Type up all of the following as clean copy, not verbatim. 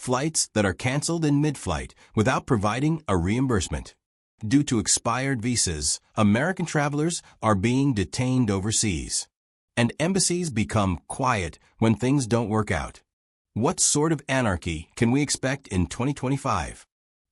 flights that are canceled in mid-flight without providing a reimbursement. Due to expired visas, American travelers are being detained overseas. And embassies become quiet when things don't work out. What sort of anarchy can we expect in 2025?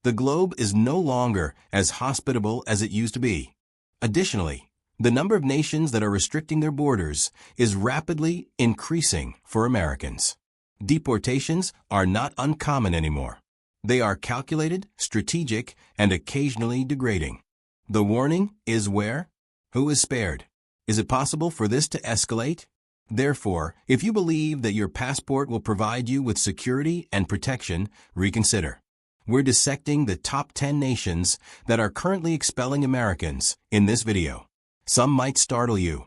The globe is no longer as hospitable as it used to be. Additionally, the number of nations that are restricting their borders is rapidly increasing for Americans. Deportations are not uncommon anymore. They are calculated, strategic, and occasionally degrading. The warning is where? Who is spared? Is it possible for this to escalate? Therefore, if you believe that your passport will provide you with security and protection, reconsider. We're dissecting the top 10 nations that are currently expelling Americans in this video. Some might startle you.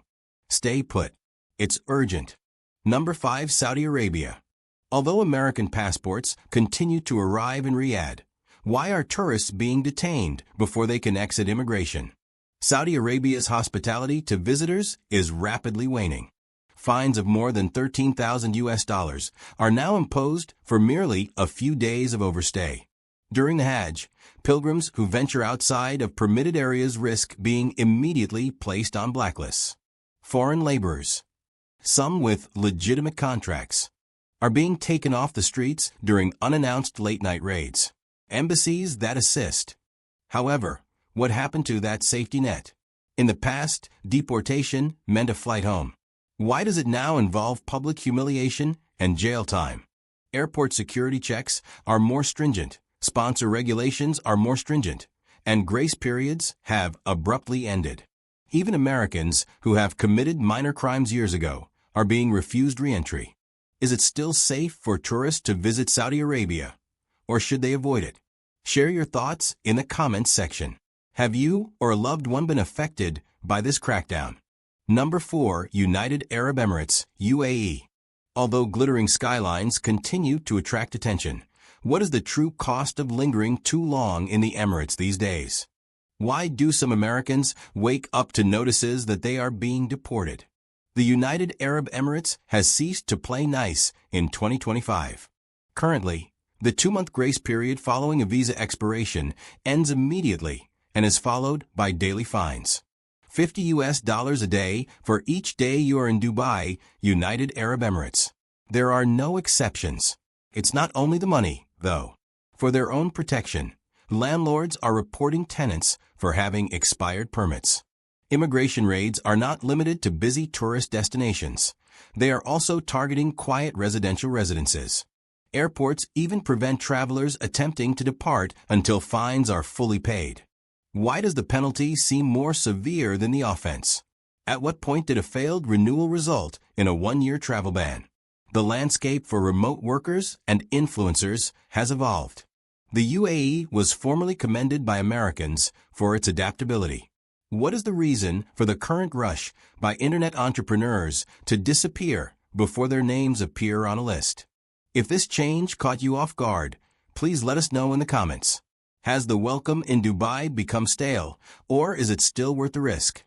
Stay put. It's urgent. Number 5, Saudi Arabia. Although American passports continue to arrive in Riyadh, why are tourists being detained before they can exit immigration? Saudi Arabia's hospitality to visitors is rapidly waning. Fines of more than $13,000 are now imposed for merely a few days of overstay. During the Hajj, pilgrims who venture outside of permitted areas risk being immediately placed on blacklists. Foreign laborers, some with legitimate contracts, are being taken off the streets during unannounced late-night raids. Embassies that assist. However, what happened to that safety net? In the past, deportation meant a flight home. Why does it now involve public humiliation and jail time? Airport security checks are more stringent, sponsor regulations are more stringent, and grace periods have abruptly ended. Even Americans who have committed minor crimes years ago are being refused re-entry. Is it still safe for tourists to visit Saudi Arabia, or should they avoid it? Share your thoughts in the comments section. Have you or a loved one been affected by this crackdown? Number 4, United Arab Emirates, UAE. Although glittering skylines continue to attract attention, what is the true cost of lingering too long in the Emirates these days? Why do some Americans wake up to notices that they are being deported? The United Arab Emirates has ceased to play nice in 2025. Currently, the 2-month grace period following a visa expiration ends immediately and is followed by daily fines. $50 a day for each day you are in Dubai, United Arab Emirates. There are no exceptions. It's not only the money, though. For their own protection, landlords are reporting tenants for having expired permits. Immigration raids are not limited to busy tourist destinations. They are also targeting quiet residential residences. Airports even prevent travelers attempting to depart until fines are fully paid. Why does the penalty seem more severe than the offense? At what point did a failed renewal result in a 1-year travel ban? The landscape for remote workers and influencers has evolved. The UAE was formerly commended by Americans for its adaptability. What is the reason for the current rush by internet entrepreneurs to disappear before their names appear on a list? If this change caught you off guard, please let us know in the comments. Has the welcome in Dubai become stale, or is it still worth the risk?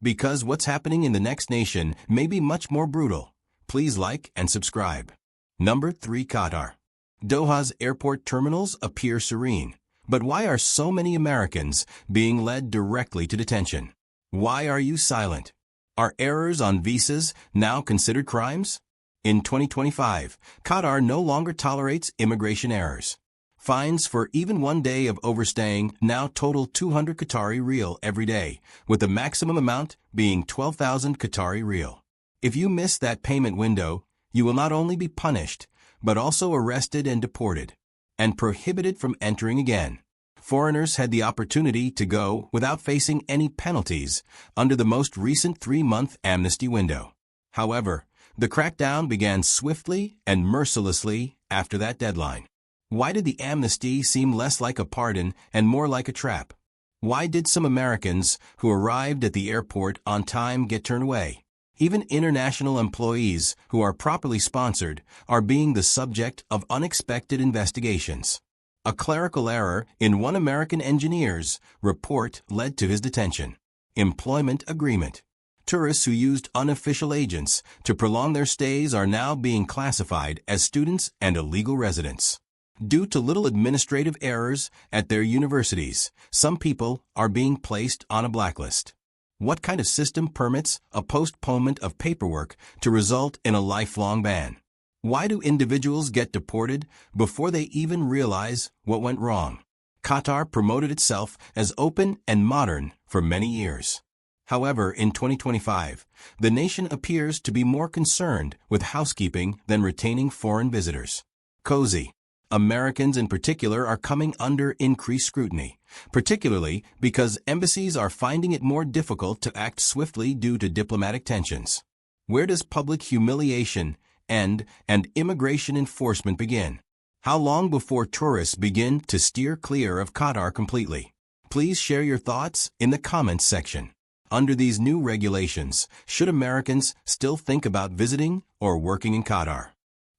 Because what's happening in the next nation may be much more brutal. Please like and subscribe. Number 3, Qatar. Doha's airport terminals appear serene. But why are so many Americans being led directly to detention? Why are you silent? Are errors on visas now considered crimes? In 2025, Qatar no longer tolerates immigration errors. Fines for even 1 day of overstaying now total 200 Qatari Riyal every day, with the maximum amount being 12,000 Qatari Riyal. If you miss that payment window, you will not only be punished, but also arrested and deported, and prohibited from entering again. Foreigners had the opportunity to go without facing any penalties under the most recent 3-month amnesty window. However, the crackdown began swiftly and mercilessly after that deadline. Why did the amnesty seem less like a pardon and more like a trap? Why did some Americans who arrived at the airport on time get turned away? Even international employees who are properly sponsored are being the subject of unexpected investigations. A clerical error in one American engineer's report led to his detention. Employment agreement. Tourists who used unofficial agents to prolong their stays are now being classified as students and illegal residents. Due to little administrative errors at their universities, some people are being placed on a blacklist. What kind of system permits a postponement of paperwork to result in a lifelong ban? Why do individuals get deported before they even realize what went wrong? Qatar promoted itself as open and modern for many years. However, in 2025, the nation appears to be more concerned with housekeeping than retaining foreign visitors. Cozy. Americans in particular are coming under increased scrutiny, particularly because embassies are finding it more difficult to act swiftly due to diplomatic tensions. Where does public humiliation end and immigration enforcement begin? How long before tourists begin to steer clear of Qatar completely? Please share your thoughts in the comments section. Under these new regulations, should Americans still think about visiting or working in Qatar?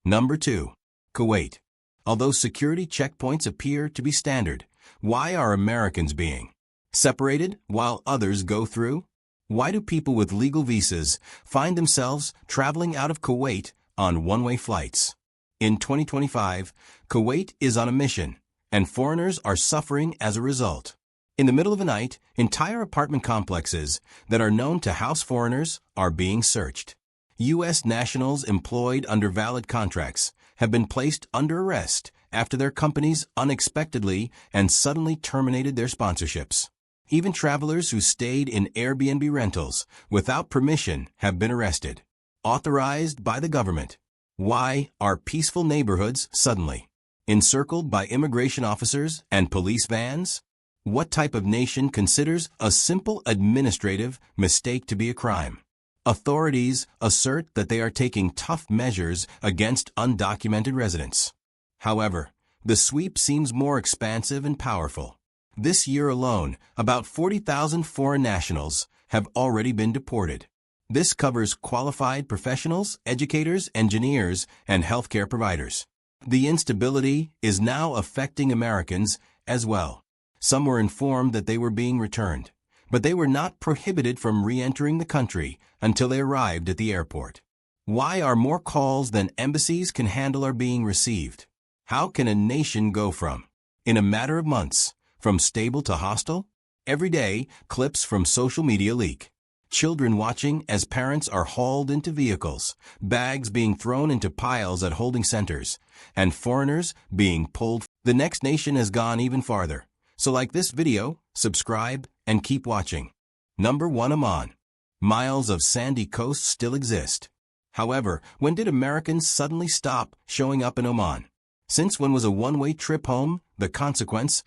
Number 2. Kuwait. Although security checkpoints appear to be standard, why are Americans being separated while others go through? Why do people with legal visas find themselves traveling out of Kuwait on one-way flights? In 2025, Kuwait is on a mission, and foreigners are suffering as a result. In the middle of the night, entire apartment complexes that are known to house foreigners are being searched. U.S. nationals employed under valid contracts have been placed under arrest after their companies unexpectedly and suddenly terminated their sponsorships. Even travelers who stayed in Airbnb rentals without permission have been arrested, authorized by the government. Why are peaceful neighborhoods suddenly encircled by immigration officers and police vans? What type of nation considers a simple administrative mistake to be a crime? Authorities assert that they are taking tough measures against undocumented residents. However, the sweep seems more expansive and powerful. This year alone, about 40,000 foreign nationals have already been deported. This covers qualified professionals, educators, engineers, and healthcare providers. The instability is now affecting Americans as well. Some were informed that they were being returned, but they were not prohibited from re-entering the country until they arrived at the airport. Why are more calls than embassies can handle are being received? How can a nation go from, in a matter of months, from stable to hostile? Every day, clips from social media leak. Children watching as parents are hauled into vehicles, bags being thrown into piles at holding centers, and foreigners being pulled. The next nation has gone even farther. So like this video, subscribe, and keep watching. Number 1. Oman. Miles of sandy coast still exist. However, when did Americans suddenly stop showing up in Oman? Since when was a one-way trip home the consequence